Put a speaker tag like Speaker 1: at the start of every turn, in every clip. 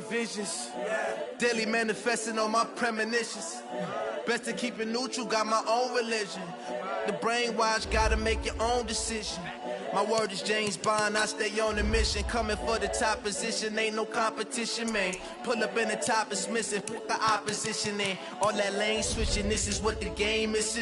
Speaker 1: visions. Daily manifesting on my premonitions. Best to keep it neutral, got my own religion. The brainwash, gotta make your own decision. My word is James Bond, I stay on a mission. Coming for the top position, ain't no competition, man. Pull up in the top is missing, put the opposition in. All that lane switching, this is what the game is.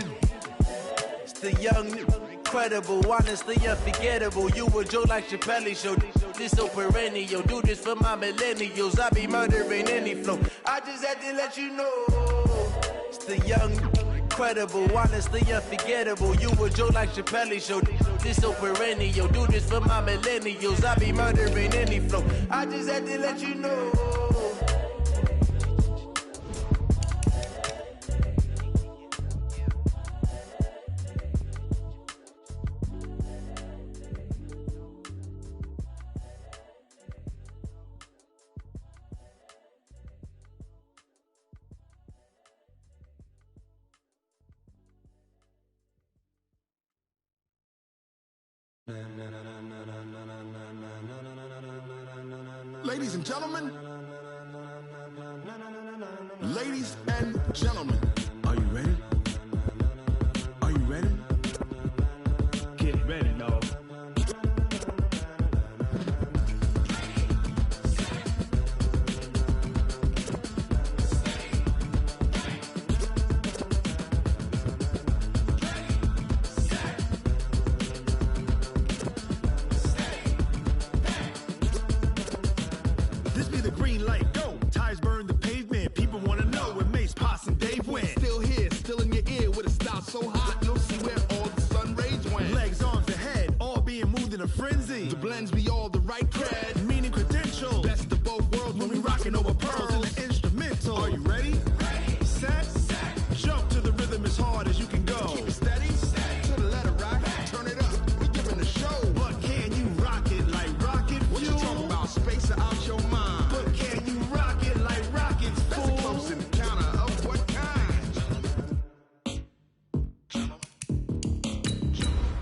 Speaker 1: It's the young, incredible, honestly unforgettable. You a Joe like Chappelle show, this so perennial. Do this for my millennials, I be murdering any flow. I just had to let you know. It's the young, incredible, honestly unforgettable. You a Joe like Chappelle show, this so perennial. Do this for my millennials, I be murdering any flow. I just had to let you know.
Speaker 2: Ladies and gentlemen, ladies and gentlemen, are you ready? Are you ready?
Speaker 3: Get ready, dog.
Speaker 2: This be the green light, go. Tires burn the pavement. People wanna know where Mace, Potts, and Dave went. Still here, still in your ear with a style so hot, you'll see where all the sun rays went. Legs, arms, and head, all being moved in a frenzy. The blends be all the right cred, meaning credentials. Best of both worlds when we rockin' over pearls in the instrumental. Are you ready? Ready. Set. Jump to the rhythm as hard as you can go. Keep it steady. To the letter rock. Turn it up. We giving a show. But can you rock it like rocket fuel? What you talking about? Space or out your mind? But can you rock it like rockets, fool? That's a close encounter of what kind?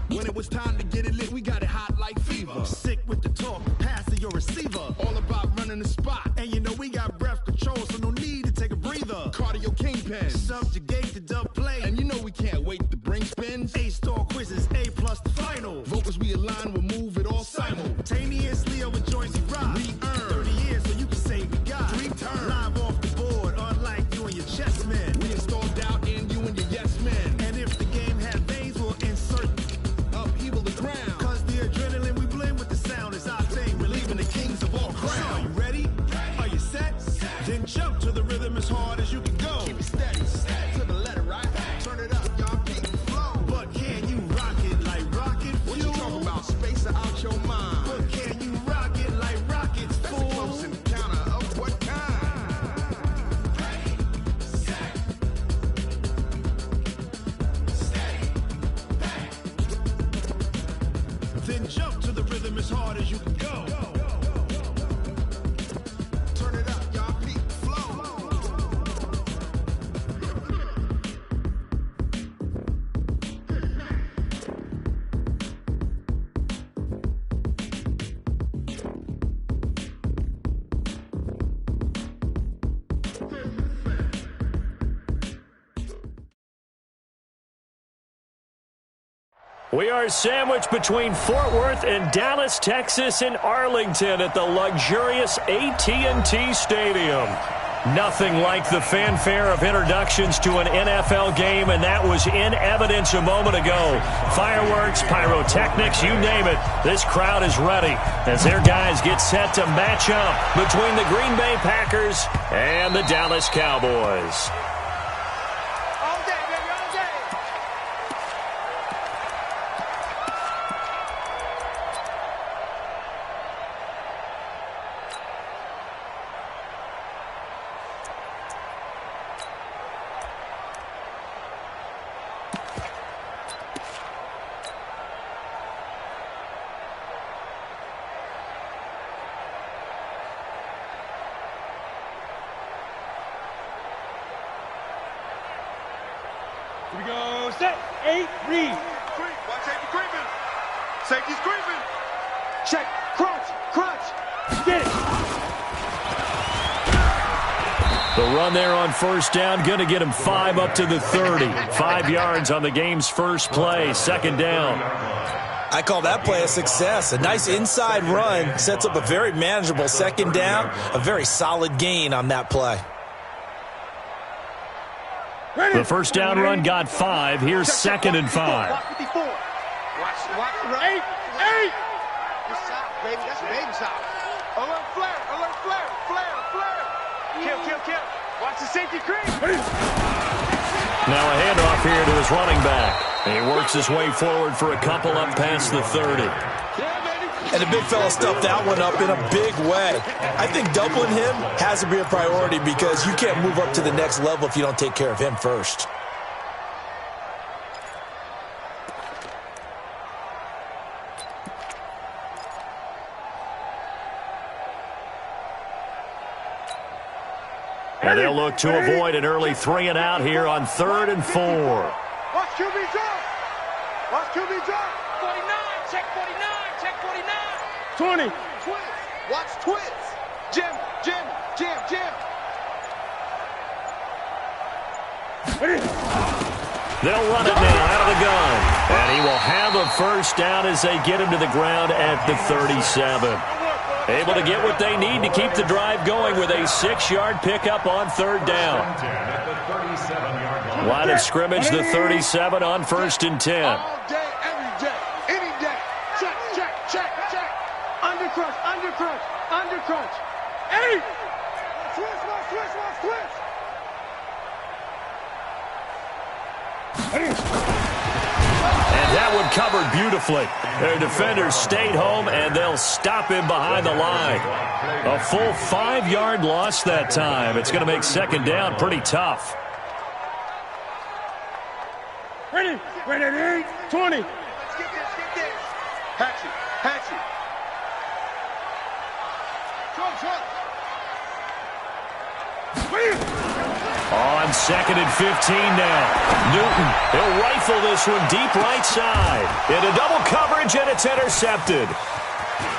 Speaker 2: When it was time to get it lit, we got it hot like fever. Sick with the talk, passing your receiver. All about running the spot. And you know we got breath control, so no need to take a breather. Cardio kingpin, subjugate the dub play. And you know we can't wait to bring spins. A-star quizzes, A+ the final. Vocals we align, we'll move it all simultaneously over joints we rock. We earn 30 years, so you can say we got 3 turns. Live off the board, unlike you and your chess men. We installed doubt in you and your yes men. And if the game had veins, we'll insert upheaval the ground. Cause the adrenaline we blend with the sound is our thing. We're leaving the kings of all crowns. So are you ready? Are you set? Then jump to the rhythm as hard as you can go. Keep it steady. To the letter, right? Turn it up, y'all keep the flow. But can you rock it like rocket fuel? What you talking about? Space or out your mind? But can you rock it like rockets, fool? That's a close encounter of what kind? Ready, set, steady, back. Then jump to the rhythm as hard as you can go. Turn it up, y'all keep the flow.
Speaker 4: We are sandwiched between Fort Worth and Dallas, Texas, and Arlington at the luxurious AT&T Stadium. Nothing like the fanfare of introductions to an NFL game, and that was in evidence a moment ago. Fireworks, pyrotechnics, you name it. This crowd is ready as their guys get set to match up between the Green Bay Packers and the Dallas Cowboys.
Speaker 3: Here we go. Set. 8, read.
Speaker 5: Watch safety creeping. Safety's creeping.
Speaker 3: Check. Crunch. Crunch. Get it.
Speaker 4: The run there on first down, going to get him 5 up to the 30. 5 yards on the game's first play, second down.
Speaker 6: I call that play a success. A nice inside run sets up a very manageable second down, a very solid gain on that play.
Speaker 4: The first down run got 5. Here's second and 5.
Speaker 5: Watch 54. Watch the run. 8. Good stop, baby. That's a baby stop. Alert flare. Kill. Watch the safety creep.
Speaker 4: Now a handoff here to his running back. He works his way forward for a couple up past the 30.
Speaker 6: And the big fella stuffed that one up in a big way. I think doubling him has to be a priority because you can't move up to the next level if you don't take care of him first.
Speaker 4: And they'll look to avoid an early 3 and out here on 3rd and 4.
Speaker 5: Watch QB drop. 49. Check 49. 20. Twins. Watch twins. Jim.
Speaker 4: They'll run it now out of the gun. And he will have a first down as they get him to the ground at the 37. Able to get what they need to keep the drive going with a 6-yard pickup on 3rd down. Line of scrimmage, the 37 on 1st and 10.
Speaker 5: All day, every day, any day. Check. Undercrunch. 8. Switch.
Speaker 4: And that one covered beautifully. Their defenders stayed home, and they'll stop him behind the line. A full 5-yard loss that time. It's going to make second down pretty tough.
Speaker 3: Ready, 20.
Speaker 5: Let's get this. Hatchet. Trump.
Speaker 4: On 2nd and 15 now. Newton, he'll rifle this one deep right side. Into double coverage, and it's intercepted.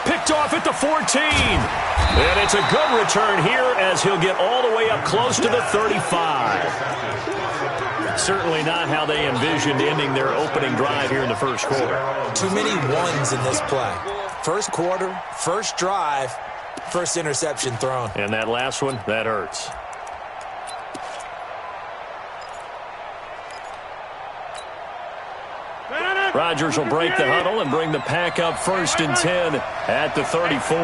Speaker 4: Picked off at the 14. And it's a good return here as he'll get all the way up close to the 35. Certainly not how they envisioned ending their opening drive here in the first quarter.
Speaker 6: Too many ones in this play. First quarter, first drive, first interception thrown.
Speaker 4: And that last one, that hurts. Rodgers will break the huddle and bring the pack up 1st and 10 at the 34.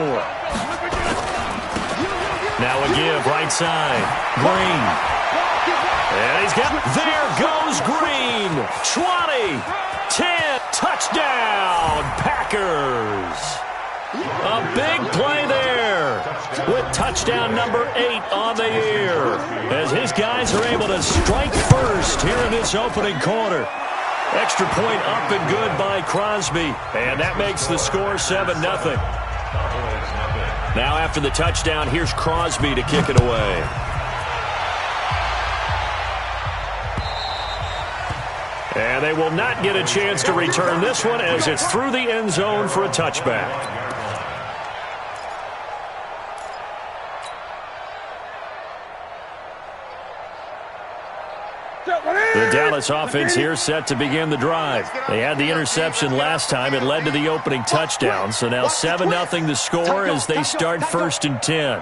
Speaker 4: Now a give right side. Green. And he's got, there goes Green. 20, 10, touchdown, Packers. A big play there with touchdown number 8 on the year as his guys are able to strike first here in this opening quarter. Extra point up and good by Crosby, and that makes the score 7-0. Now after the touchdown, here's Crosby to kick it away. And they will not get a chance to return this one as it's through the end zone for a touchback. The Dallas offense here set to begin the drive. They had the interception last time. It led to the opening touchdown. So now 7-0 the score as they start 1st and 10.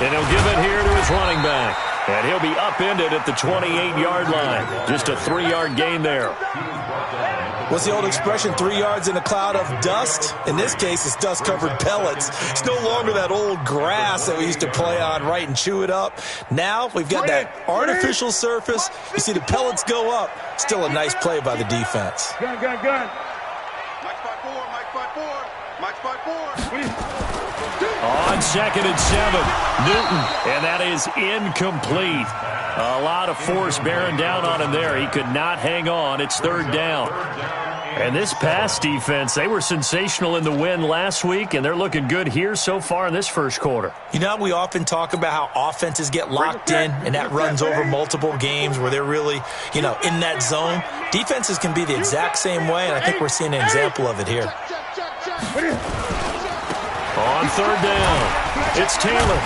Speaker 4: And he'll give it here to his running back. And he'll be upended at the 28-yard line. Just a 3-yard gain there.
Speaker 6: What's the old expression, 3 yards in a cloud of dust? In this case, it's dust-covered pellets. It's no longer that old grass that we used to play on, right, and chew it up. Now we've got that artificial surface. You see the pellets go up. Still a nice play by the defense.
Speaker 3: Gun.
Speaker 5: Mike 5-4.
Speaker 4: On 2nd and 7, Newton, and that is incomplete. A lot of force bearing down on him there. He could not hang on. It's 3rd down. And this pass defense, they were sensational in the win last week, and they're looking good here so far in this first quarter.
Speaker 6: You know, we often talk about how offenses get locked in, and that runs over multiple games where they're really, in that zone. Defenses can be the exact same way, and I think we're seeing an example of it here.
Speaker 4: On third down. It's Taylor.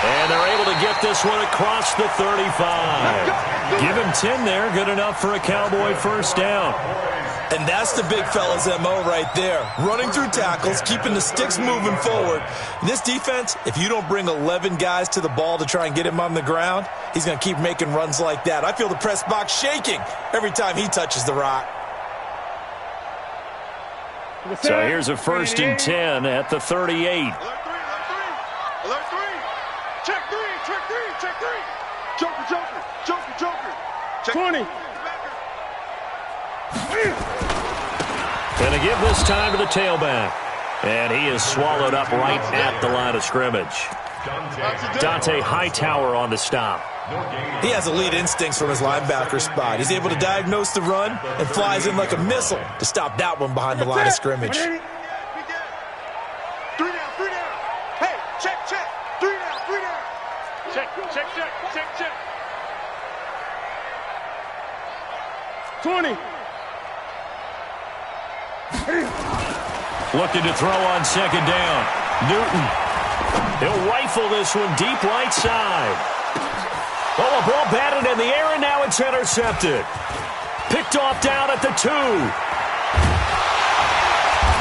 Speaker 4: And they're able to get this one across the 35. Give him 10 there. Good enough for a Cowboy first down.
Speaker 6: And that's the big fella's MO right there. Running through tackles, keeping the sticks moving forward. This defense, if you don't bring 11 guys to the ball to try and get him on the ground, he's going to keep making runs like that. I feel the press box shaking every time he touches the rock.
Speaker 4: So here's a 1st and 10 at the 38.
Speaker 5: Alert three. Check three. Joker. Check
Speaker 3: 20.
Speaker 4: Going to give this time to the tailback. And he is swallowed up right at the line of scrimmage. Dante Hightower on the stop.
Speaker 6: He has elite instincts from his linebacker spot. He's able to diagnose the run and flies in like a missile to stop that one behind the line of scrimmage.
Speaker 5: 3 down. Hey, check. 3 down. Check.
Speaker 3: 20.
Speaker 4: Looking to throw on 2nd down. Newton. He'll rifle this one deep right side. Oh, a ball batted in the air, and now it's intercepted. Picked off down at the 2.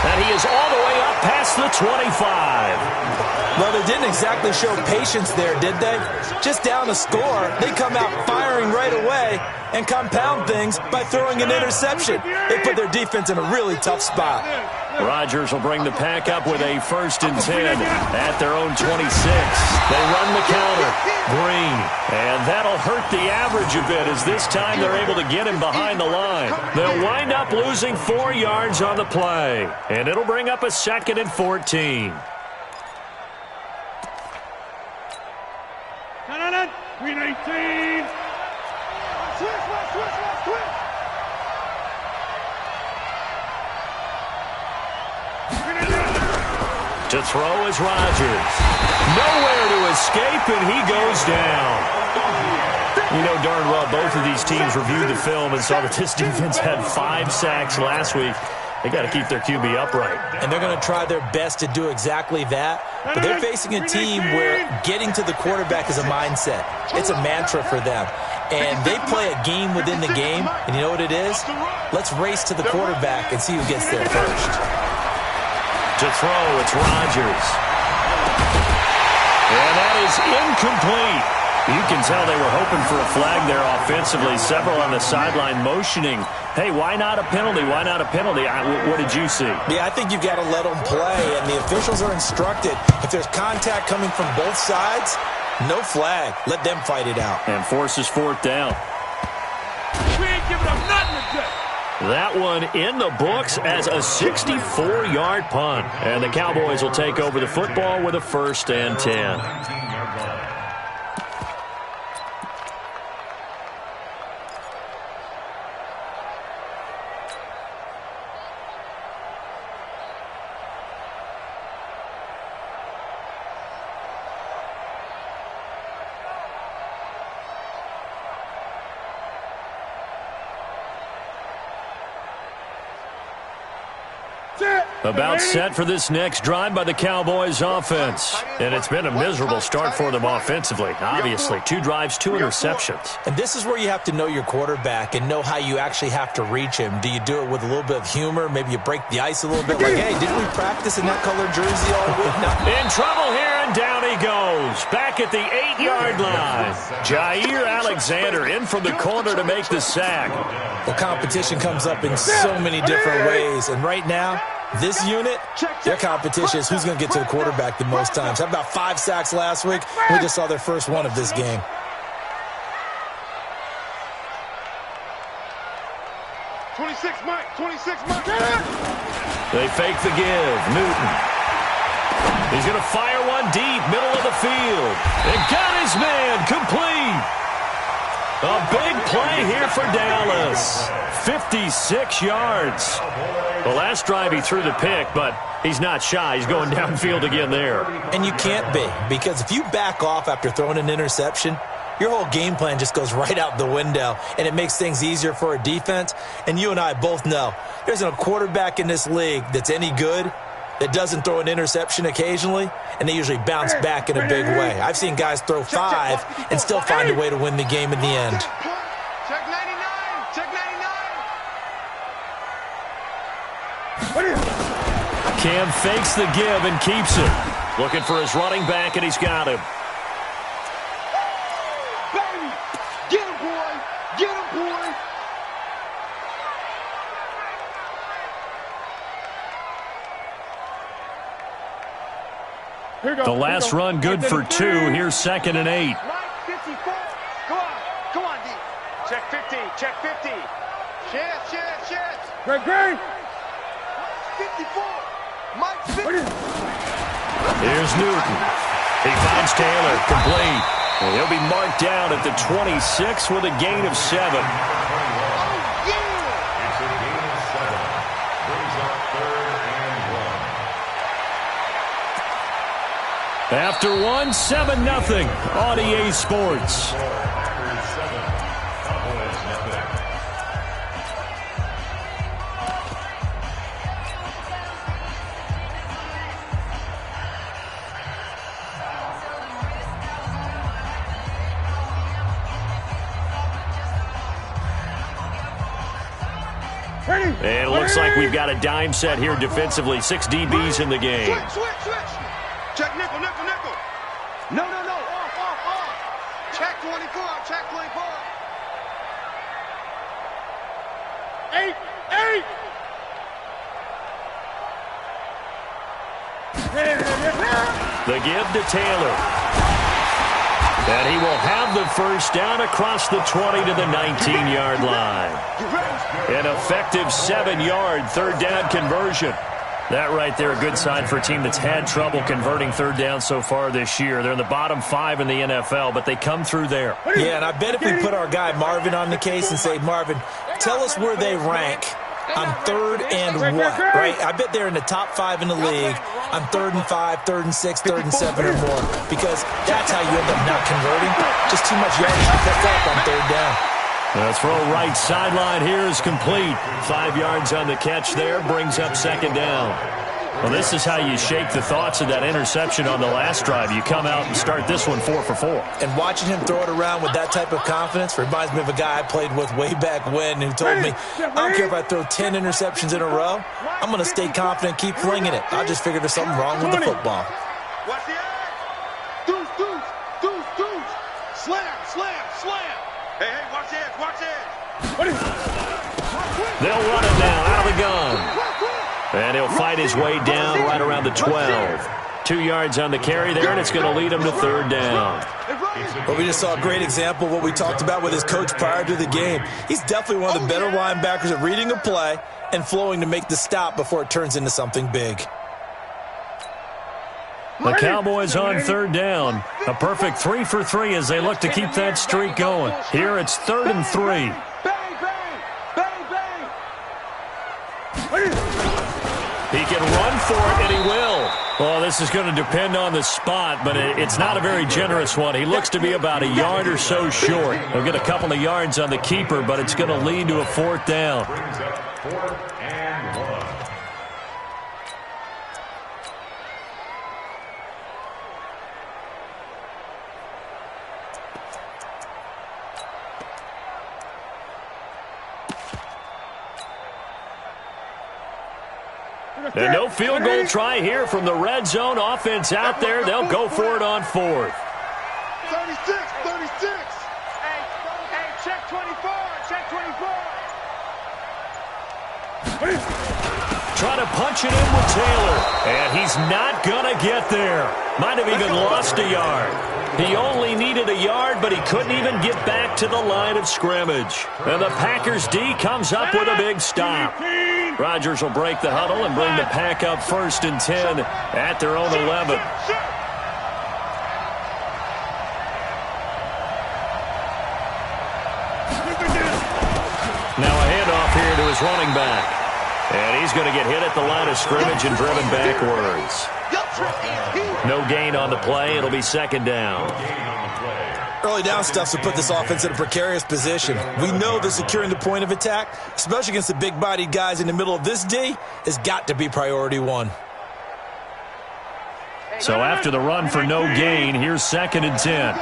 Speaker 4: And he is all the way up past the 25.
Speaker 6: Well, they didn't exactly show patience there, did they? Just down a score, they come out firing right away and compound things by throwing an interception. They put their defense in a really tough spot.
Speaker 4: Rodgers will bring the pack up with a 1st and 10 at their own 26. They run the counter. Green. And that'll hurt the average a bit as this time they're able to get him behind the line. They'll wind up losing 4 yards on the play. And it'll bring up a 2nd and 14.
Speaker 3: Green 18.
Speaker 5: Switch.
Speaker 4: To throw is Rodgers. Nowhere to escape, and he goes down. You know darn well both of these teams reviewed the film and saw that this defense had 5 sacks last week. They got to keep their QB upright.
Speaker 6: And they're going to try their best to do exactly that. But they're facing a team where getting to the quarterback is a mindset. It's a mantra for them. And they play a game within the game. And you know what it is? Let's race to the quarterback and see who gets there first.
Speaker 4: To throw, it's Rodgers. And that is incomplete. You can tell they were hoping for a flag there offensively. Several on the sideline motioning, hey, why not a penalty? Why not a penalty? What did you see?
Speaker 6: Yeah, I think you've got to let them play, and the officials are instructed. If there's contact coming from both sides, no flag. Let them fight it out.
Speaker 4: And forces 4th down.
Speaker 3: We ain't giving up nothing today.
Speaker 4: That one in the books as a 64-yard punt. And the Cowboys will take over the football with a 1st and 10. About set for this next drive by the Cowboys offense. And it's been a miserable start for them offensively. Obviously, 2 drives, 2 interceptions.
Speaker 6: And this is where you have to know your quarterback and know how you actually have to reach him. Do you do it with a little bit of humor? Maybe you break the ice a little bit like, hey, didn't we practice in that colored jersey all week? No.
Speaker 4: In trouble here, and down he goes. Back at the 8-yard line. Jair Alexander in from the corner to make the sack.
Speaker 6: Well, competition comes up in so many different ways. And right now, this unit, their competition is who's going to get to the quarterback the most times. How about 5 sacks last week? We just saw their first one of this game.
Speaker 4: They fake the give. Newton. He's going to fire one deep, middle of the field. And got his man complete. A big play here for Dallas. 56 yards. The last drive he threw the pick, but he's not shy. He's going downfield again there.
Speaker 6: And you can't be, because if you back off after throwing an interception, your whole game plan just goes right out the window, and it makes things easier for a defense. And you and I both know there's a quarterback in this league that's any good, that doesn't throw an interception occasionally, and they usually bounce back in a big way. I've seen guys throw 5 and still find a way to win the game in the end.
Speaker 5: Check 99. Check 99.
Speaker 4: Cam fakes the give and keeps it. Looking for his running back, and he's got him.
Speaker 5: Baby, get him, boy. Get him, boy.
Speaker 4: The last run good for 2. Here's 2nd and 8.
Speaker 5: Mike, 54. Come on, D. Check 50. Check 50. Chance.
Speaker 3: Great.
Speaker 5: 54. Mike, 50.
Speaker 4: Here's Newton. He finds Taylor, complete. And he'll be marked down at the 26 with a gain of 7.
Speaker 5: Oh, yeah.
Speaker 2: It's a gain of 7. Brings up 3rd and 1.
Speaker 4: After 1, 7-0 on EA Sports.
Speaker 2: Packers 7, Cowboys nothing.
Speaker 3: Ready.
Speaker 4: And it looks like we've got a dime set here defensively. 6 DBs in the game.
Speaker 5: Switch. Check nickel. No. Off. Check 24. Check 24.
Speaker 3: 8.
Speaker 4: The give to Taylor. And he will have the first down across the 20 to the 19-yard line. An effective 7-yard 3rd down conversion. That right there, a good sign for a team that's had trouble converting 3rd down so far this year. They're in the bottom 5 in the NFL, but they come through there.
Speaker 6: Yeah, and I bet if we put our guy Marvin on the case and say, Marvin, tell us where they rank on 3rd and what, right? I bet they're in the top 5 in the league on 3rd and 5, 3rd and 6, 3rd and 7 or more, because that's how you end up not converting. Just too much yardage to pick up on 3rd down.
Speaker 4: The throw right sideline here is complete. 5 yards on the catch there, brings up 2nd down. Well, this is how you shake the thoughts of that interception on the last drive. You come out and start this one 4 for 4.
Speaker 6: And watching him throw it around with that type of confidence reminds me of a guy I played with way back when who told me, I don't care if I throw 10 interceptions in a row, I'm going to stay confident, keep flinging it. I just figured there's something wrong with the football.
Speaker 5: Watch the edge. Deuce. Slam. Hey, watch the edge.
Speaker 4: They'll run it now out of the gun. And he'll fight his way down right around the 12. 2 yards on the carry there, and it's going to lead him to 3rd down.
Speaker 6: Well, we just saw a great example of what we talked about with his coach prior to the game. He's definitely one of the better linebackers at reading a play and flowing to make the stop before it turns into something big.
Speaker 4: The Cowboys on 3rd down. A perfect 3 for 3 as they look to keep that streak going. Here it's 3rd and 3. He can run for it, and he will. Well, this is going to depend on the spot, but it's not a very generous one. He looks to be about a yard or so short. He'll get a couple of yards on the keeper, but it's going to lead to a 4th down.
Speaker 2: Brings up 4th and 1.
Speaker 4: And no field goal try here from the red zone offense out there. They'll go for it on 4th.
Speaker 5: 36. Hey, check 24.
Speaker 4: Trying to punch it in with Taylor. And he's not going to get there. Might have even lost a yard. He only needed a yard, but he couldn't even get back to the line of scrimmage. And the Packers D comes up with a big stop. Rodgers will break the huddle and bring the Pack up 1st and 10 at their own 11. Now a handoff here to his running back. And he's going to get hit at the line of scrimmage and driven backwards. No gain on the play. It'll be 2nd down.
Speaker 6: Early down stuff to put this offense in a precarious position. We know that securing the point of attack, especially against the big-bodied guys in the middle of this D, has got to be priority 1.
Speaker 4: So after the run for no gain, here's 2nd and 10.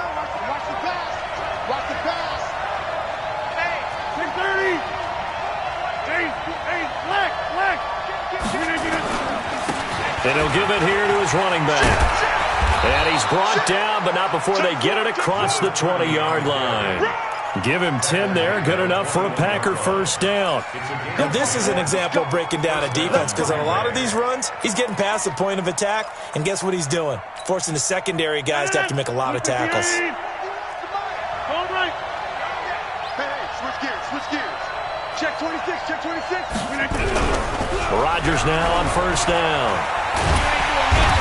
Speaker 4: And he'll give it here to his running back. And he's brought down, but not before they get it across the 20-yard line. Give him 10 there, good enough for a Packer first down.
Speaker 6: Now this is an example of breaking down a defense, because on a lot of these runs, he's getting past the point of attack, and guess what he's doing? Forcing the secondary guys to have to make a lot of tackles.
Speaker 5: Hey, switch gears. Check 26.
Speaker 4: Rodgers now on first down.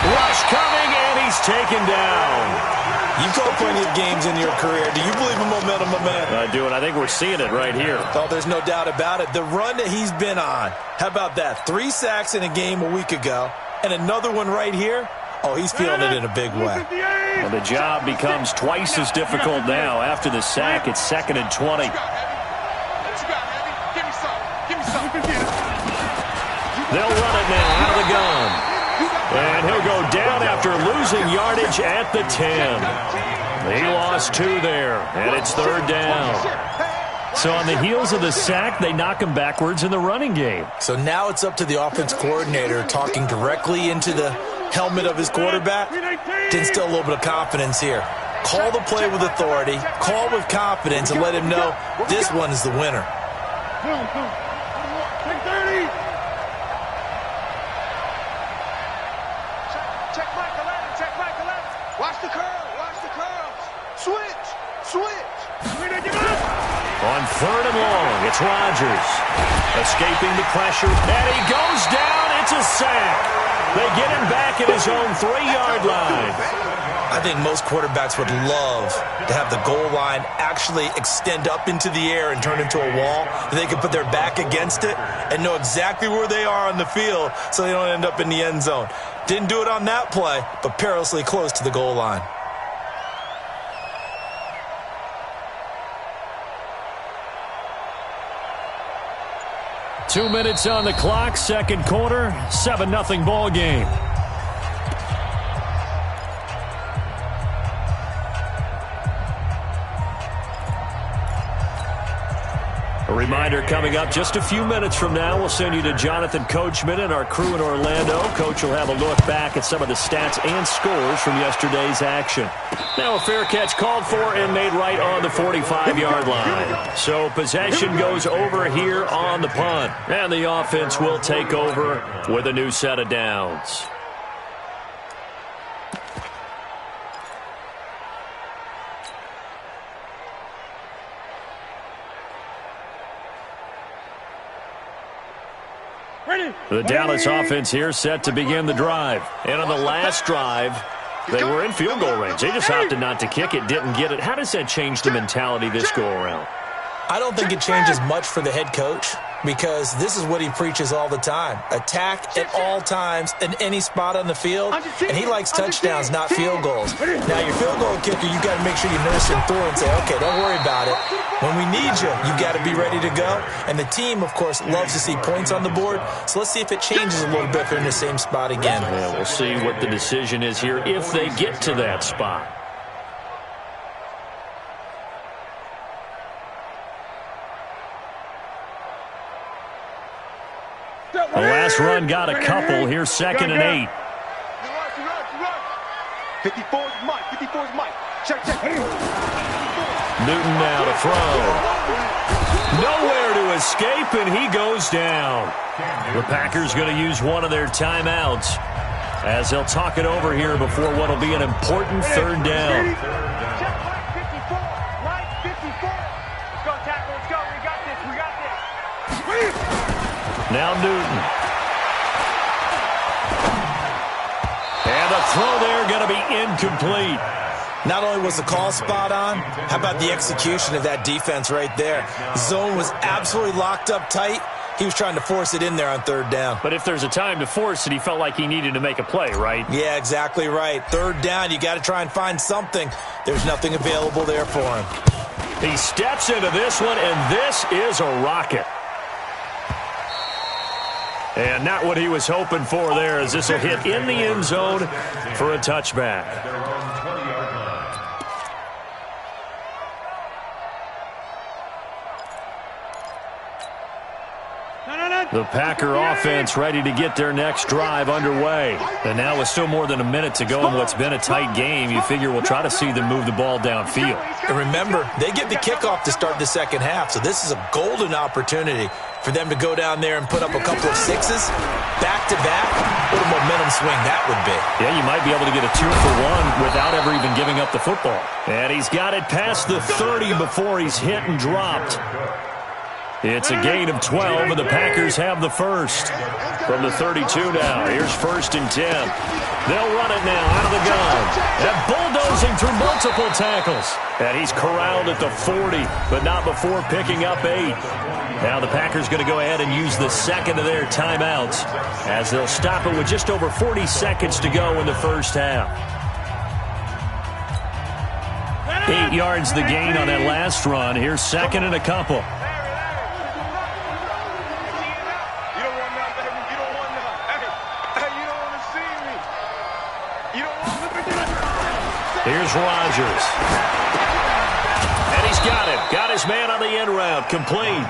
Speaker 4: Rush coming, and he's taken down.
Speaker 6: You've called plenty of games in your career. Do you believe in momentum, my man?
Speaker 4: I do, and I think we're seeing it right here.
Speaker 6: Oh, there's no doubt about it. The run that he's been on, how about that? 3 sacks in a game a week ago, and another one right here. Oh, he's feeling it in a big way.
Speaker 4: Well, the job becomes twice as difficult now. After the sack, it's 2nd and 20. They'll run it now out of the gun. And he'll go down after losing yardage at the 10. He lost 2 there, and it's 3rd down. So on the heels of the sack, they knock him backwards in the running game.
Speaker 6: So now it's up to the offense coordinator talking directly into the helmet of his quarterback to instill a little bit of confidence here. Call the play with authority, call with confidence, and let him know this one is the winner.
Speaker 5: Switch.
Speaker 4: On 3rd and long, it's Rodgers. Escaping the pressure, and he goes down. It's a sack. They get him back at his own 3-yard line.
Speaker 6: I think most quarterbacks would love to have the goal line actually extend up into the air and turn into a wall. They can put their back against it and know exactly where they are on the field so they don't end up in the end zone. Didn't do it on that play, but perilously close to the goal line.
Speaker 4: Two minutes on the clock, 2nd quarter, 7-0 ball game. A reminder coming up just a few minutes from now, we'll send you to Jonathan Coachman and our crew in Orlando. Coach will have a look back at some of the stats and scores from yesterday's action. Now a fair catch called for and made right on the 45-yard line. So possession goes over here on the punt. And the offense will take over with a new set of downs. The Dallas offense here set to begin the drive. And on the last drive, they were in field goal range. They just opted not to kick it, didn't get it. How does that change the mentality this go-around?
Speaker 6: I don't think it changes much for the head coach, because this is what he preaches all the time. Attack at all times in any spot on the field, and he likes touchdowns, not field goals. Now, your field goal kicker, you've got to make sure you nurse him through and say, okay, don't worry about it. When we need you, you've got to be ready to go. And the team, of course, loves to see points on the board, so let's see if it changes a little bit if they're in the same spot again.
Speaker 4: Yeah, we'll see what the decision is here if they get to that spot. The last run got a couple. Here's 2nd and 8.
Speaker 5: 54's Mike. Check.
Speaker 4: Newton now to throw. Nowhere to escape, and he goes down. The Packers going to use one of their timeouts as they'll talk it over here before what will be an important 3rd down.
Speaker 5: Mike 54. Let's go, tackle. Let's go. We got this.
Speaker 4: Now Newton. And the throw there going to be incomplete.
Speaker 6: Not only was the call spot on, how about the execution of that defense right there? Zone was absolutely locked up tight. He was trying to force it in there on 3rd down.
Speaker 4: But if there's a time to force it, he felt like he needed to make a play, right?
Speaker 6: Yeah, exactly right. 3rd down, you got to try and find something. There's nothing available there for him.
Speaker 4: He steps into this one, and this is a rocket. And not what he was hoping for there, as this will hit in the end zone for a touchback. The Packer offense ready to get their next drive underway. And now with still more than a minute to go in what's been a tight game, you figure we'll try to see them move the ball downfield.
Speaker 6: And remember, they get the kickoff to start the second half, so this is a golden opportunity for them to go down there and put up a couple of sixes back-to-back. What a momentum swing that would be.
Speaker 4: Yeah, you might be able to get a 2-for-1 without ever even giving up the football. And he's got it past the 30 before he's hit and dropped. It's a gain of 12, and the Packers have the first. From the 32 now, here's 1st and 10. They'll run it now out of the gun. And bulldozing through multiple tackles. And he's corralled at the 40, but not before picking up 8. Now the Packers going to go ahead and use the second of their timeouts as they'll stop it with just over 40 seconds to go in the first half. 8 yards the gain on that last run. Here's 2nd and a couple. Here's Rodgers. And he's got it. Got his man on the end route. Complete.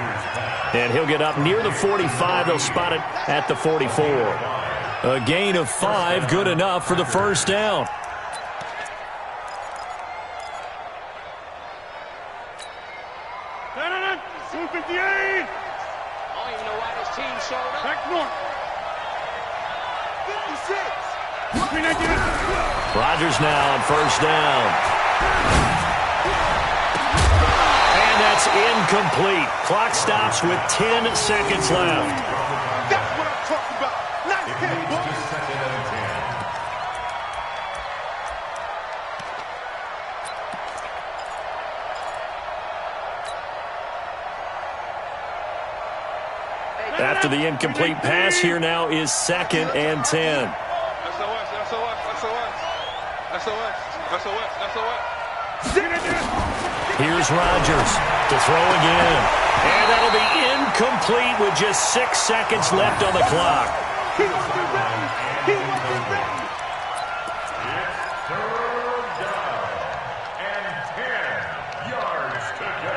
Speaker 4: And he'll get up near the 45. They'll spot it at the 44. A gain of 5. Good enough for the first down. Rodgers now on 1st down. And that's incomplete. Clock stops with 10 seconds left.
Speaker 2: That's what I'm talking about. Nice hit, boy.
Speaker 4: After the incomplete pass, here now is 2nd and 10. Here's Rodgers to throw again. And that'll be incomplete with just 6 seconds left on the clock.
Speaker 2: He wasn't ready. He wasn't ready.
Speaker 3: It's 3rd down and 10 yards to go.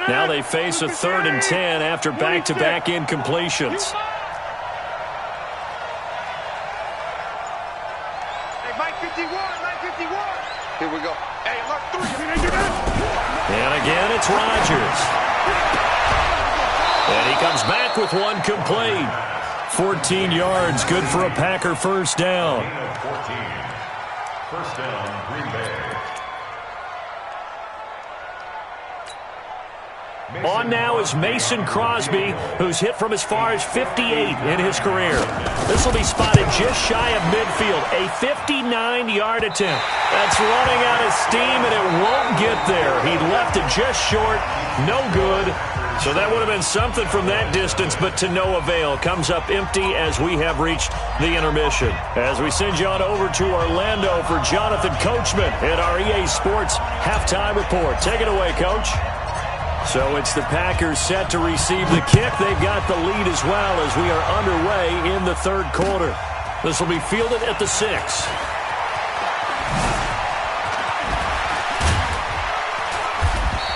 Speaker 4: Now they face a 3rd and 10 after back-to-back incompletions.
Speaker 5: Hey, Mike 51, Mike 51. Here we go. Hey, look, 3.
Speaker 4: And again, it's Rodgers. And he comes back with one complete. 14 yards, good for a Packer first down.
Speaker 3: 14. First down, Green Bay.
Speaker 4: On now is Mason Crosby, who's hit from as far as 58 in his career. This will be spotted just shy of midfield, a 59-yard attempt. That's running out of steam, and it won't get there. He left it just short, no good. So that would have been something from that distance, but to no avail. Comes up empty as we have reached the intermission. As we send you on over to Orlando for Jonathan Coachman at our EA Sports Halftime Report. Take it away, Coach. So it's the Packers set to receive the kick. They've got the lead as well as we are underway in the 3rd quarter. This will be fielded at the 6.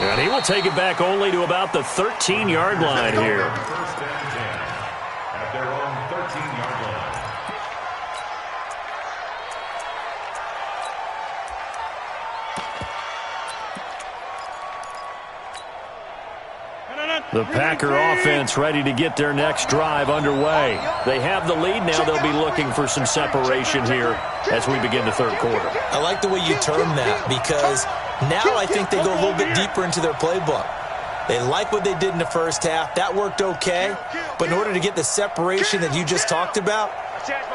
Speaker 4: And he will take it back only to about the 13-yard line here.
Speaker 3: 1st and 10 at their own 13-yard line.
Speaker 4: The Packer offense ready to get their next drive underway. They have the lead now. They'll be looking for some separation here as we begin the 3rd quarter.
Speaker 6: I like the way you term that, because now I think they go a little bit deeper into their playbook. They like what they did in the first half. That worked okay. But in order to get the separation that you just talked about,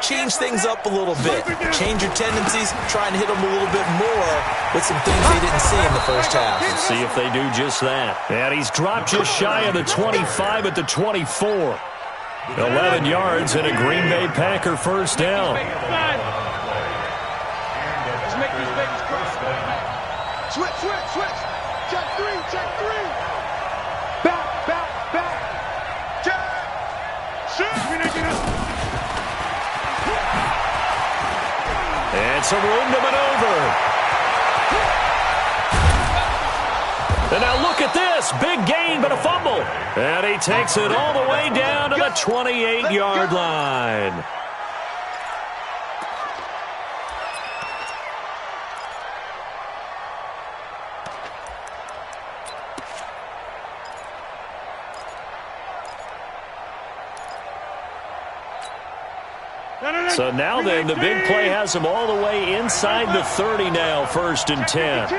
Speaker 6: change things up a little bit. Change your tendencies. Try and hit them a little bit more with some things they didn't see in the first half.
Speaker 4: Let's see if they do just that. And he's dropped just shy of the 25 at the 24. 11 yards and a Green Bay Packer first down.
Speaker 5: Let's make these babies cry. Switch. Check three. Back. Check. Shoot.
Speaker 4: And some room to maneuver. And now look at this. Big gain, but a fumble. And he takes it all the way down to the 28-yard line. So now then, the big play has them all the way inside the 30 now, 1st and 10.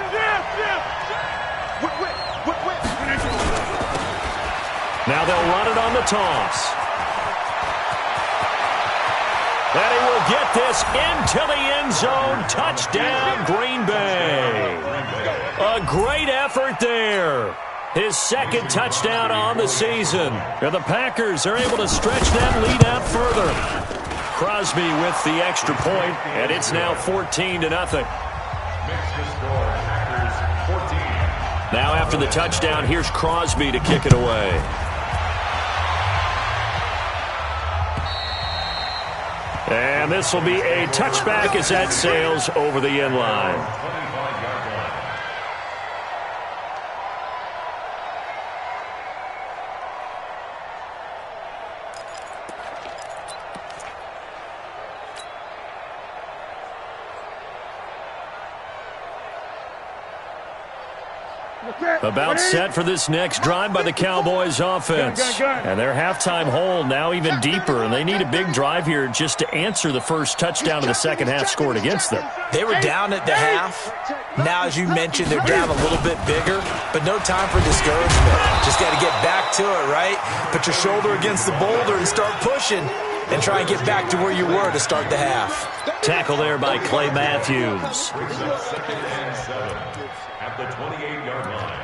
Speaker 4: Now they'll run it on the toss. And he will get this into the end zone. Touchdown, Green Bay. A great effort there. His second touchdown on the season. And the Packers are able to stretch that lead out further. Crosby with the extra point, and it's now 14-0. Now after the touchdown, here's Crosby to kick it away. And this will be a touchback as that sails over the end line. About set for this next drive by the Cowboys offense. And their halftime hole now even deeper, and they need a big drive here just to answer the first touchdown of the second half scored against them.
Speaker 6: They were down at the half. Now, as you mentioned, they're down a little bit bigger, but no time for discouragement. Just got to get back to it, right? Put your shoulder against the boulder and start pushing and try and get back to where you were to start the half.
Speaker 4: Tackle there by Clay Matthews.
Speaker 3: At the 28-yard line.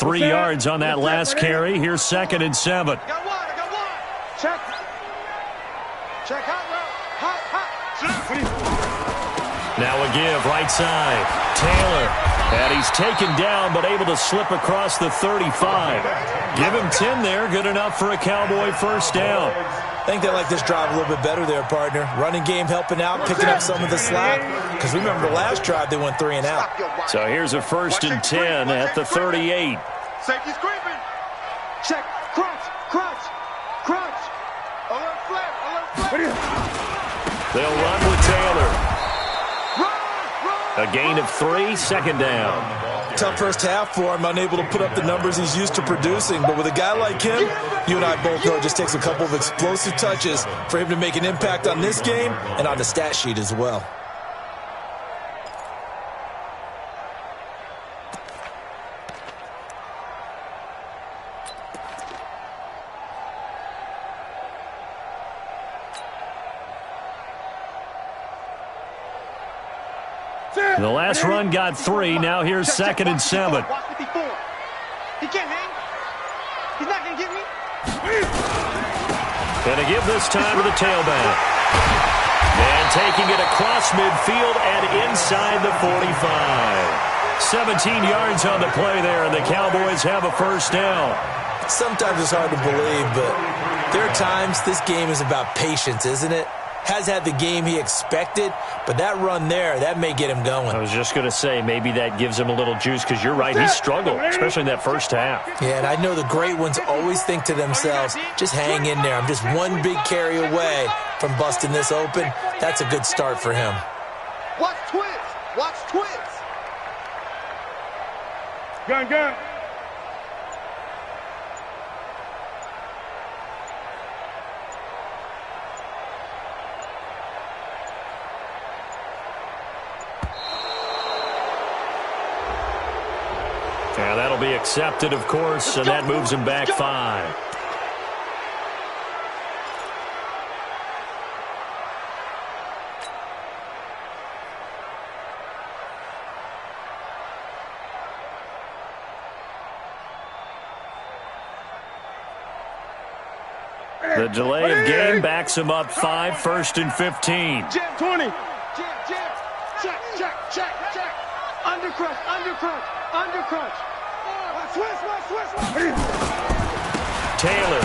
Speaker 4: Three yards on that last carry. Here's 2nd and 7.
Speaker 5: I got one. Check hot route.
Speaker 4: Now a give, right side. Taylor. And he's taken down, but able to slip across the 35. Give him 10 there. Good enough for a Cowboy first down.
Speaker 6: I think they like this drive a little bit better there, partner. Running game helping out, picking up some of the slack. Because remember, the last drive they went 3 and out.
Speaker 4: So here's a 1st and 10 at the 38.
Speaker 5: Safety's creeping. Check. Crunch. Alert flat.
Speaker 4: They'll run with Taylor. A gain of 3, 2nd down.
Speaker 6: Tough first half for him, unable to put up the numbers he's used to producing. But with a guy like him, you and I both know it just takes a couple of explosive touches for him to make an impact on this game and on the stat sheet as well.
Speaker 4: The last run got 3. Now here's 2nd and 7.
Speaker 5: He can't hang. He's not going to get me.
Speaker 4: Going to give this time to the tailback. And taking it across midfield and inside the 45. 17 yards on the play there, and the Cowboys have a first down.
Speaker 6: Sometimes it's hard to believe, but there are times this game is about patience, isn't it? Has had the game he expected, but that run there, that may get him going.
Speaker 4: I was just going to say, maybe that gives him a little juice, because you're right, he struggled, especially in that first half.
Speaker 6: Yeah, and I know the great ones always think to themselves, just hang in there. I'm just one big carry away from busting this open. That's a good start for him.
Speaker 5: Watch twins. Gun.
Speaker 4: Yeah, that'll be accepted, of course, and that moves him back 5. The delay of game backs him up 5, 1st and 15.
Speaker 5: Jam 20. Jam. Check. Undercrunch. Switch.
Speaker 4: Taylor.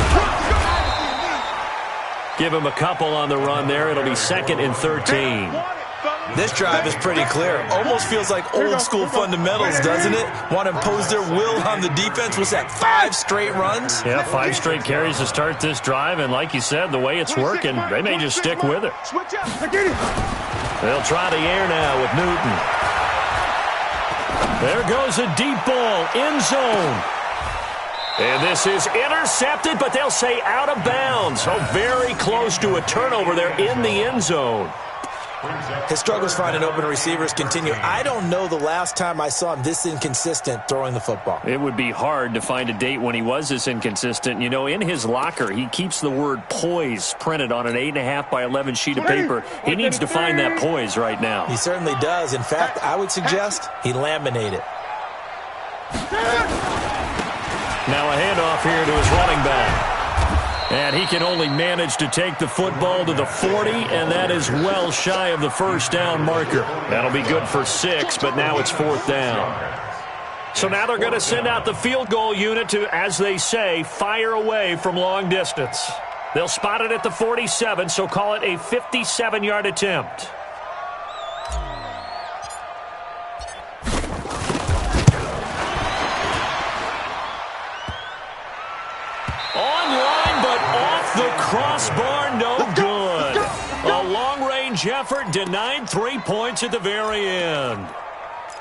Speaker 4: Give him a couple on the run there. It'll be 2nd and 13.
Speaker 6: This drive is pretty clear. Almost feels like old school fundamentals, doesn't it? Want to impose their will on the defense. Was that 5 straight runs?
Speaker 4: Yeah, 5 straight carries to start this drive. And like you said, the way it's working, they may just stick with it. They'll try the air now with Newton. There goes a deep ball, end zone. And this is intercepted, but they'll say out of bounds. So very close to a turnover there in the end zone.
Speaker 6: His struggles finding open receivers continue. I don't know the last time I saw him this inconsistent throwing the football.
Speaker 4: It would be hard to find a date when he was this inconsistent. You know, in his locker, he keeps the word poise printed on an 8.5 by 11 sheet of paper. He needs to find that poise right now.
Speaker 6: He certainly does. In fact, I would suggest he laminate it.
Speaker 4: Now a handoff here to his running back. And he can only manage to take the football to the 40, and that is well shy of the first down marker. That'll be good for 6, but now it's 4th down. So now they're going to send out the field goal unit to, as they say, fire away from long distance. They'll spot it at the 47, so call it a 57-yard attempt. The crossbar, no good. A long-range effort denied 3 points at the very end.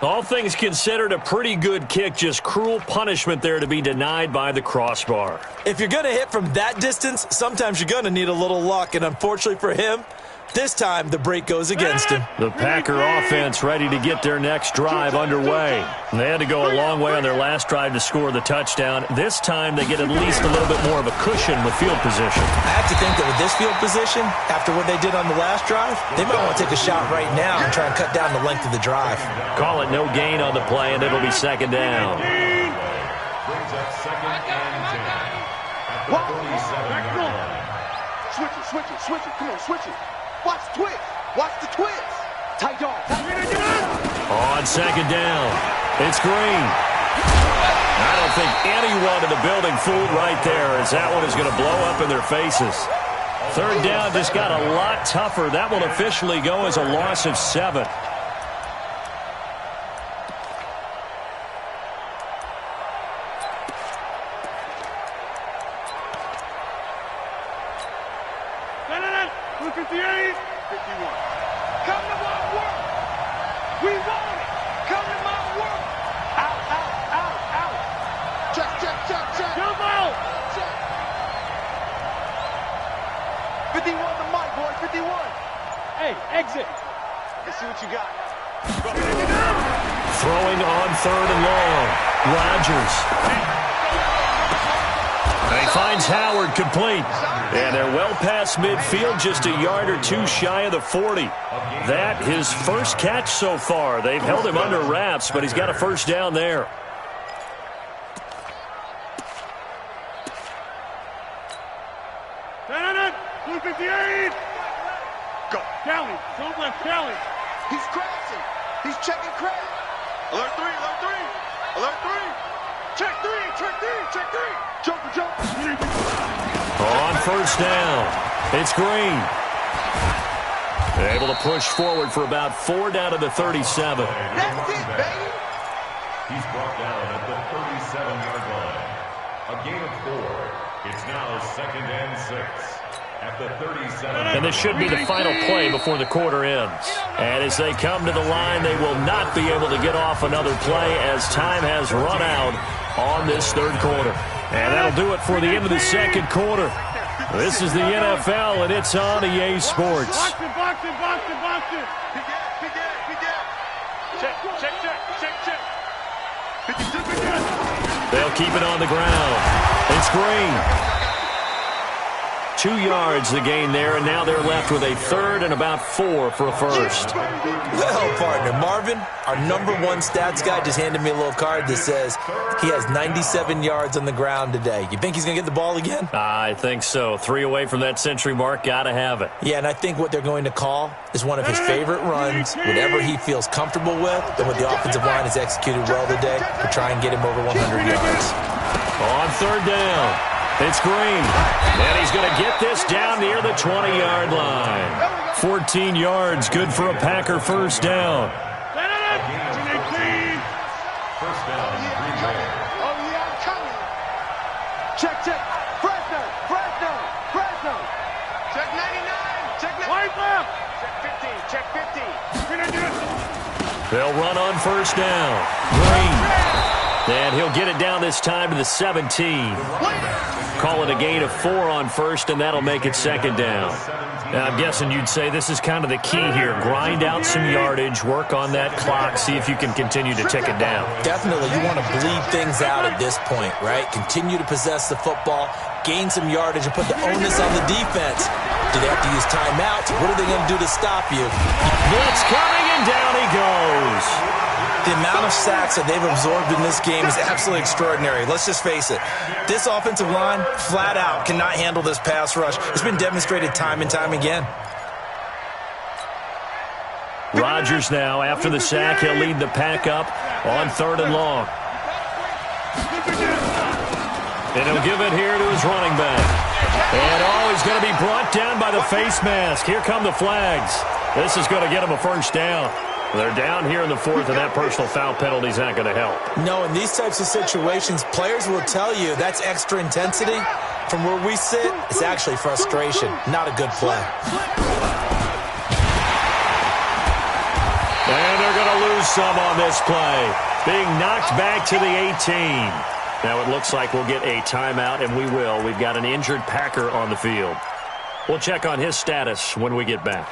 Speaker 4: All things considered, a pretty good kick, just cruel punishment there to be denied by the crossbar.
Speaker 6: If you're going to hit from that distance, sometimes you're going to need a little luck, and unfortunately for him, this time the break goes against him.
Speaker 4: The Packer offense ready to get their next drive underway. They had to go a long way on their last drive to score the touchdown. This time they get at least a little bit more of a cushion with field position.
Speaker 6: I have to think that with this field position, after what they did on the last drive, they might want to take a shot right now and try and cut down the length of the drive.
Speaker 4: Call it no gain on the play, and it'll be 2nd down.
Speaker 3: Brings up 2nd and 10 at the 37-yard line.
Speaker 5: Switch it. Come on, switch it. Watch the twist. Tight yard.
Speaker 4: On 2nd down, it's Green. I don't think anyone in the building fooled right there, as that one is going to blow up in their faces. 3rd down just got a lot tougher. That will officially go as a loss of 7. Throwing on 3rd and long. Rodgers. He finds Howard complete. And they're well past midfield, just a yard or 2 shy of the 40. That his first catch so far. They've held him under wraps, but he's got a 1st down there.
Speaker 5: Go. Kelly. Don't left Kelly. He's crashing. He's checking credit. Alert 3. Check 3. Jumper.
Speaker 4: On 1st down, it's Green. Able to push forward for about 4 down to the 37.
Speaker 5: That's it, baby.
Speaker 3: He's brought down at the 37-yard line. A gain of 4. It's now 2nd and 6. At the 37.
Speaker 4: And this should be the final play before the quarter ends. And as they come to the line, they will not be able to get off another play as time has run out on this 3rd quarter. And that'll do it for the end of the 2nd quarter. This is the NFL, and it's on EA Sports.
Speaker 5: Box it. Check.
Speaker 4: They'll keep it on the ground. It's Green. 2 yards the gain there, and now they're left with a third and about 4 for a first.
Speaker 6: Well, partner, Marvin, our #1 stats guy just handed me a little card that says he has 97 yards on the ground today. You think he's going to get the ball again?
Speaker 4: I think so. 3 away from that century mark. Got to have it.
Speaker 6: Yeah, and I think what they're going to call is one of his favorite runs, whatever he feels comfortable with, and what the offensive line has executed well today to try and get him over 100 yards.
Speaker 4: On third down, it's Green. And he's going to get this down near the 20-yard line. 14 yards, good for a Packer first down.
Speaker 3: First down, Green Bay.
Speaker 5: Oh, yeah, I'm coming. Check. Fresno. Check 99. Check 99. White left. Check 15.
Speaker 4: They'll run on first down. Green. And he'll get it down this time to the 17. Call it a gain of 4 on first, and that'll make it second down. Now, I'm guessing you'd say this is kind of the key here. Grind out some yardage, work on that clock, see if you can continue to tick it down.
Speaker 6: Definitely, you want to bleed things out at this point, right? Continue to possess the football, gain some yardage, and put the onus on the defense. Do they have to use timeouts? What are they going to do to stop you?
Speaker 4: Blitz coming, and down he goes.
Speaker 6: The amount of sacks that they've absorbed in this game is absolutely extraordinary. Let's just face it. This offensive line, flat out, cannot handle this pass rush. It's been demonstrated time and time again.
Speaker 4: Rodgers now, after the sack, he'll lead the pack up on third and long. And he'll give it here to his running back. And he's going to be brought down by the face mask. Here come the flags. This is going to get him a first down. They're down here in the fourth, and that personal foul penalty is not going to help.
Speaker 6: No, in these types of situations, players will tell you that's extra intensity. From where we sit, it's actually frustration, not a good play.
Speaker 4: And they're going to lose some on this play. Being knocked back to the 18. Now it looks like we'll get a timeout, and we will. We've got an injured Packer on the field. We'll check on his status when we get back.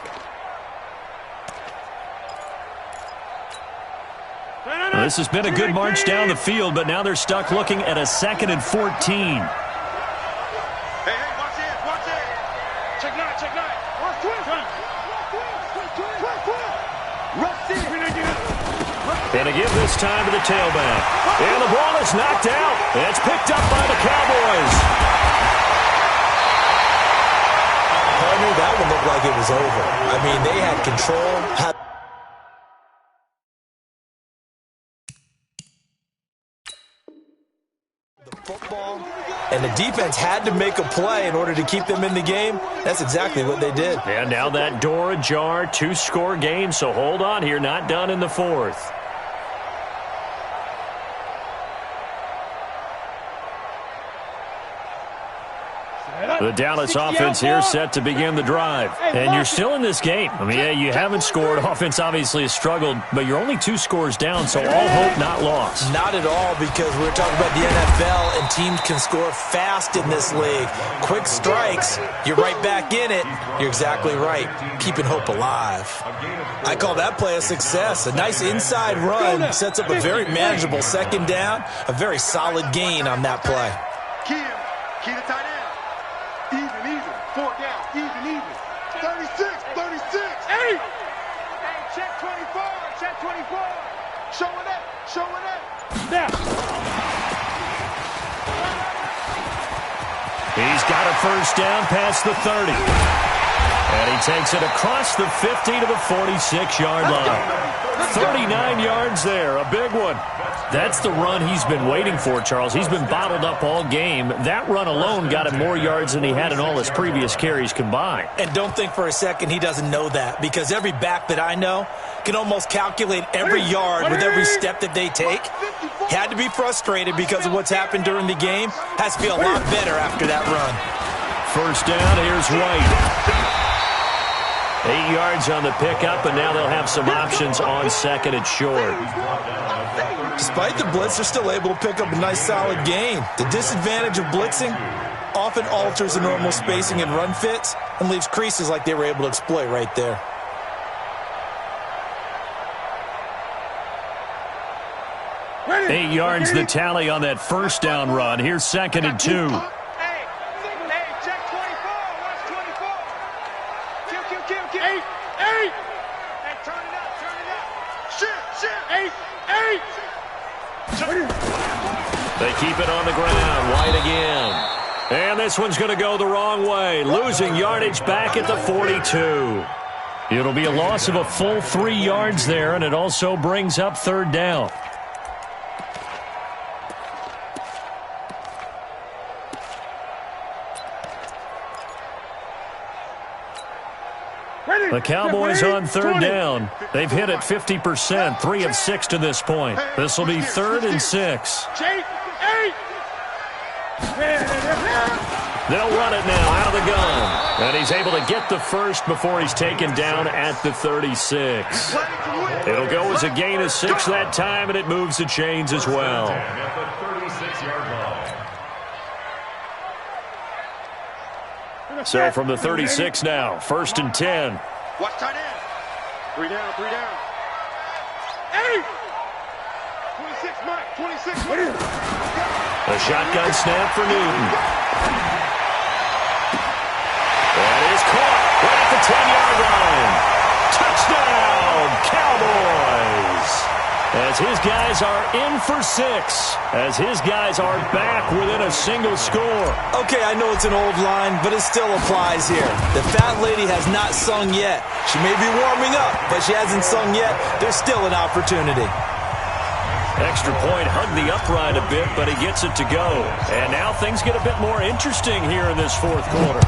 Speaker 4: This has been a good march down the field, but now they're stuck looking at a 2nd and 14.
Speaker 5: Hey, watch it. Check 9. Watch
Speaker 4: And to give this time to the tailback. And the ball is knocked out. It's picked up by the Cowboys.
Speaker 6: Partner, that one looked like it was over. I mean, they had control. Football, and the defense had to make a play in order to keep them in the game. That's exactly what they did.
Speaker 4: And now that door ajar, 2-score game, so hold on here, not done in the fourth. The Dallas offense here set to begin the drive. And you're still in this game. I mean, yeah, you haven't scored. Offense obviously has struggled, but you're only 2 scores down, so all hope not lost.
Speaker 6: Not at all, because we're talking about the NFL, and teams can score fast in this league. Quick strikes, you're right back in it. You're exactly right. Keeping hope alive. I call that play a success. A nice inside run sets up a very manageable second down. A very solid gain on that play.
Speaker 5: Key to tight end. Even. 4 down. Even. 36. 8. Hey, check 24. Showing up. Now.
Speaker 4: He's got a first down past the 30. And he takes it across the 50 to the 46-yard line. 39 yards there, a big one. That's the run he's been waiting for, Charles. He's been bottled up all game. That run alone got him more yards than he had in all his previous carries combined.
Speaker 6: And don't think for a second he doesn't know that, because every back that I know can almost calculate every yard with every step that they take. He had to be frustrated because of what's happened during the game. Has to feel a lot better after that run.
Speaker 4: First down, here's White. 8 yards on the pickup, and now they'll have some options on second and short.
Speaker 6: Despite the blitz, they're still able to pick up a nice solid gain. The disadvantage of blitzing often alters the normal spacing and run fits and leaves creases like they were able to exploit right there.
Speaker 4: Eight yards the tally on that first down run. Here's 2nd and 2.
Speaker 5: Hey, check 24.
Speaker 4: keep it on the ground. White again. And this one's going to go the wrong way, losing yardage back at the 42. It'll be a loss of a full 3 yards there, and it also brings up third down. The Cowboys on third down. They've hit it 50%, 3 of 6 to this point. This will be 3rd and 6. They'll run it now out of the gun. And he's able to get the first before he's taken down at the 36. It'll go as a gain of 6 that time, and it moves the chains as well.
Speaker 3: At the 36-yard line.
Speaker 4: So from the 36 now, 1st and 10.
Speaker 5: Watch tight end. 3 down, 3 down. 26, Mike, 26.
Speaker 4: A shotgun snap for Newton. That is caught right at the 10-yard line. Touchdown, Cowboys! As his guys are in for 6. As his guys are back within a single score.
Speaker 6: Okay, I know it's an old line, but it still applies here. The fat lady has not sung yet. She may be warming up, but she hasn't sung yet. There's still an opportunity.
Speaker 4: Extra point hugged the upright a bit, but he gets it to go. And now things get a bit more interesting here in this 4th quarter.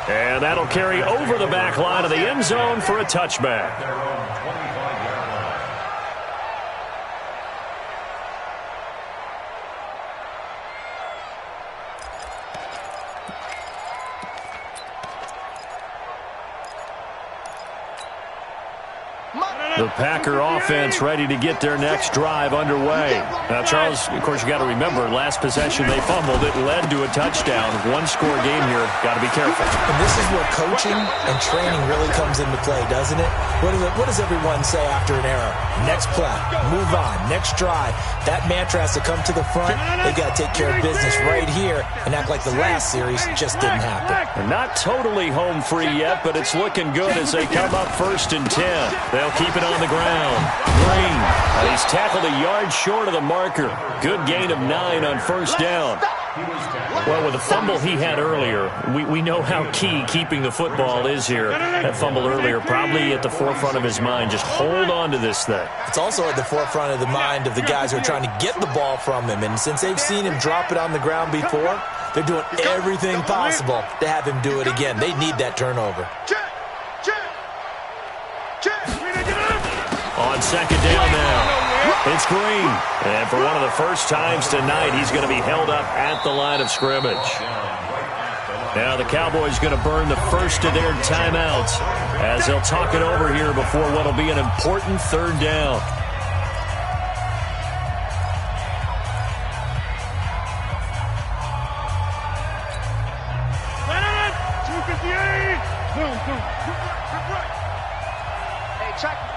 Speaker 4: And that'll carry over the back line of the end zone for a touchback. The Packer offense ready to get their next drive underway. Now, Charles, of course, you got to remember, last possession they fumbled. It led to a touchdown. 1-score game here. Got to be careful.
Speaker 6: And this is where coaching and training really comes into play, doesn't it? What does everyone say after an error? Next play, move on, next drive. That mantra has to come to the front. They've got to take care of business right here and act like the last series just didn't happen.
Speaker 4: They're not totally home free yet, but it's looking good as they come up 1st and 10. They'll keep it on the ground. Green. And he's tackled a yard short of the marker. Good gain of 9 on 1st down. Well, with the fumble he had earlier, we know how key keeping the football is here. That fumble earlier probably at the forefront of his mind. Just hold on to this thing.
Speaker 6: It's also at the forefront of the mind of the guys who are trying to get the ball from him. And since they've seen him drop it on the ground before, they're doing everything possible to have him do it again. They need that turnover.
Speaker 4: On 2nd down now. It's Green. And for one of the first times tonight, he's going to be held up at the line of scrimmage. Now the Cowboys going to burn the first of their timeouts as they'll talk it over here before what will be an important 3rd down.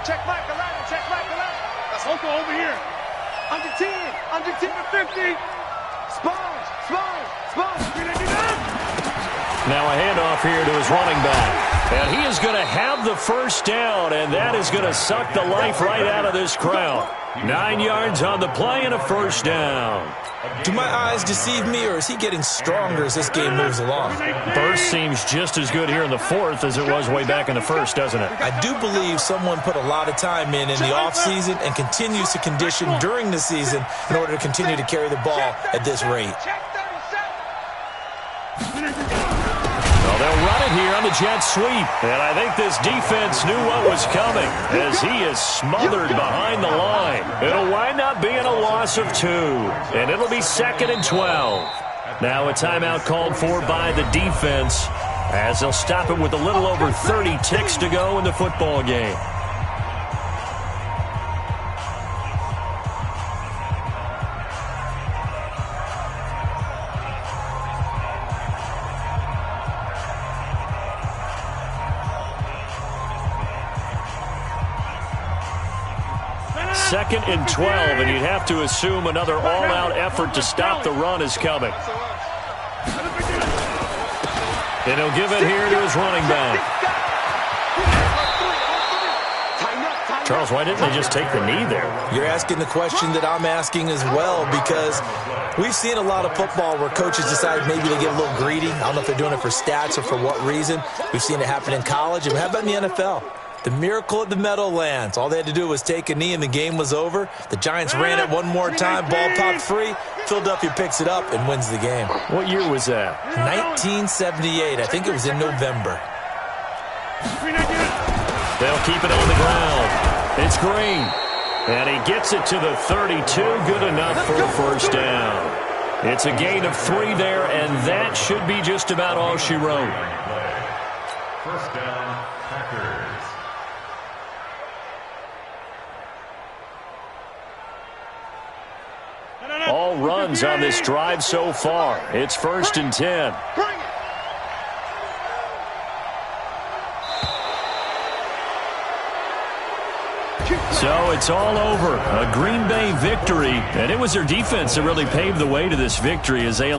Speaker 5: Check Mike 11, check Mike 11. Let's go over here. Under 10 to 50. Sponge.
Speaker 4: Now a handoff here to his running back. And he is going to have the first down, and that is going to suck the life right out of this crowd. 9 yards on the play and a first down.
Speaker 6: Do my eyes deceive me, or is he getting stronger as this game moves along?
Speaker 4: Burst seems just as good here in the 4th as it was way back in the 1st, doesn't it?
Speaker 6: I do believe someone put a lot of time in the offseason and continues to condition during the season in order to continue to carry the ball at this rate.
Speaker 4: Well, they'll run it here on the jet sweep. And I think this defense knew what was coming as he is smothered behind the line. It'll wind up being a loss of 2. And it'll be 2nd and 12. Now a timeout called for by the defense as they'll stop it with a little over 30 ticks to go in the football game. Second and 12, and you'd have to assume another all-out effort to stop the run is coming. And he'll give it here to his running back. Charles, why didn't they just take the knee there?
Speaker 6: You're asking the question that I'm asking as well, because we've seen a lot of football where coaches decide maybe to get a little greedy. I don't know if they're doing it for stats or for what reason. We've seen it happen in college. And how about in the NFL? The miracle at the Meadowlands. All they had to do was take a knee and the game was over. The Giants ran it one more time. Ball popped free. Philadelphia picks it up and wins the game.
Speaker 4: What year was that?
Speaker 6: 1978. I think it was in November.
Speaker 4: They'll keep it on the ground. It's Green. And he gets it to the 32. Good enough for a first down. It's a gain of 3 there, and that should be just about all she wrote.
Speaker 3: First down, Packers.
Speaker 4: All runs on this drive so far. It's 1st and 10. So it's all over. A Green Bay victory, and it was their defense that really paved the way to this victory as they